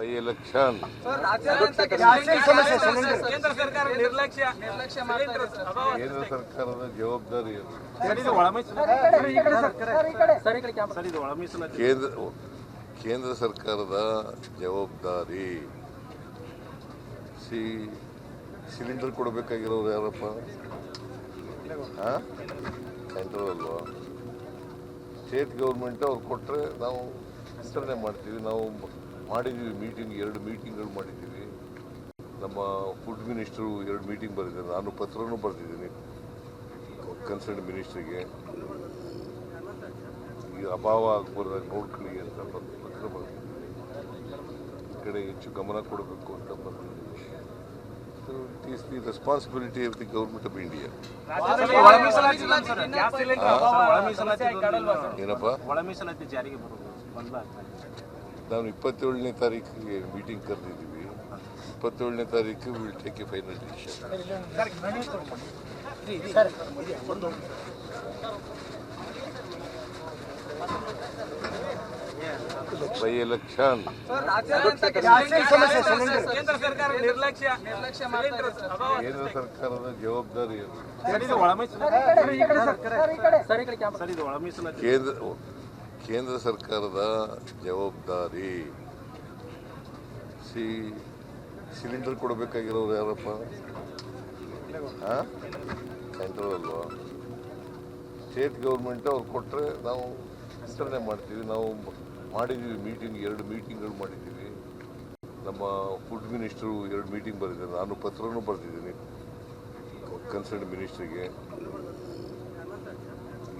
By election ಕೇಂದ್ರ ಸರ್ಕಾರ ನಿರ್ಲಕ್ಷ್ಯ ಕೇಂದ್ರ ಸರ್ಕಾರದ ಜವಾಬ್ದಾರಿ ಅದು. ಕೇಂದ್ರ ಸರ್ಕಾರದ ಜವಾಬ್ದಾರಿ. ಸಿಲಿಂಡರ್ ಕೊಡಬೇಕಾಗಿರೋರು ಯಾರಪ್ಪ? ಸೆಂಟ್ರಲ್ ಅಲ್ವಾ? ಸ್ಟೇಟ್ ಗೌರ್ಮೆಂಟ್ ಅವ್ರು ಕೊಟ್ಟರೆ ನಾವು ವಿಸ್ತರಣೆ ಮಾಡ್ತೀವಿ. ನಾವು ಮಾಡಿದ್ದೀವಿ ಮೀಟಿಂಗ್, 2 ಮೀಟಿಂಗ್ಗಳು ಮಾಡಿದ್ದೀವಿ. ನಮ್ಮ ಫುಡ್ ಮಿನಿಸ್ಟ್ರು 2 ಮೀಟಿಂಗ್ ಬರೆದಿದ್ದಾರೆ. ನಾನು ಪತ್ರನೂ ಬರೆದಿದ್ದೀನಿ ಕನ್ಸರ್ನ್ ಮಿನಿಸ್ಟ್ರಿಗೆ. ಈ ಅಭಾವ ಆಗ್ಬಾರ್ದಾಗ ನೋಡ್ಕೊಳ್ಳಿ ಅಂತ ಪತ್ರ ಬರೆದಿದ್ದೀನಿ. ಈ ಕಡೆ ಹೆಚ್ಚು ಗಮನ ಕೊಡಬೇಕು ಅಂತ ಬರೆದಿದ್ದೀನಿ. So it is the responsibility of the government of India. ಏನಪ್ಪ? ನಾವು 27ನೇ ತಾರೀಕಿಗೆ ಮೀಟಿಂಗ್ ಕರೆದಿದ್ದೀವಿ. 27ನೇ ತಾರೀಕು will take A final decision. By election ಕೇಂದ್ರ ಸರ್ಕಾರ ನಿರ್ಲಕ್ಷ್ಯ ಕೇಂದ್ರ ಸರ್ಕಾರದ ಜವಾಬ್ದಾರಿ ಅದು. ಕೇಂದ್ರ ಸರ್ಕಾರದ ಜವಾಬ್ದಾರಿ. ಸಿಲಿಂಡರ್ ಕೊಡಬೇಕಾಗಿರೋರು ಯಾರಪ್ಪ? ಸೆಂಟ್ರಲ್ ಅಲ್ವಾ? ಸ್ಟೇಟ್ ಗೌರ್ಮೆಂಟ್ ಅವ್ರು ಕೊಟ್ಟರೆ ನಾವು ವಿಸ್ತರಣೆ ಮಾಡ್ತೀವಿ. ನಾವು ಮಾಡಿದ್ದೀವಿ ಮೀಟಿಂಗ್, 2 ಮೀಟಿಂಗ್ಗಳು ಮಾಡಿದ್ದೀವಿ. ನಮ್ಮ ಫುಡ್ ಮಿನಿಸ್ಟ್ರು 2 ಮೀಟಿಂಗ್ ಬರೆದಿದ್ದಾರೆ. ನಾನು ಪತ್ರನೂ ಬರೆದಿದ್ದೀನಿ ಕನ್ಸರ್ನ್ ಮಿನಿಸ್ಟ್ರಿಗೆ.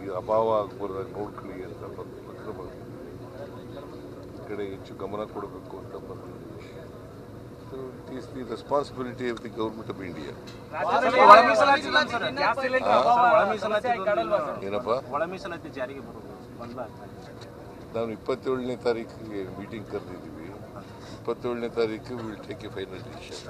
ಈ ಅಭಾವ ಆಗ್ಬಾರ್ದಾಗ ನೋಡ್ಕೊಳ್ಳಿ ಅಂತ ಪತ್ರ ಬರೆದಿದ್ದೀನಿ. ಈ ಕಡೆ ಹೆಚ್ಚು ಗಮನ ಕೊಡಬೇಕು ಅಂತ ಬರೆದಿದ್ದೀನಿ. So it is the responsibility of the government of India. ಏನಪ್ಪ? ನಾವು 27ನೇ ತಾರೀಕಿಗೆ ಮೀಟಿಂಗ್ ಕರೆದಿದ್ದೀವಿ. 27ನೇ ತಾರೀಕು will take A final decision.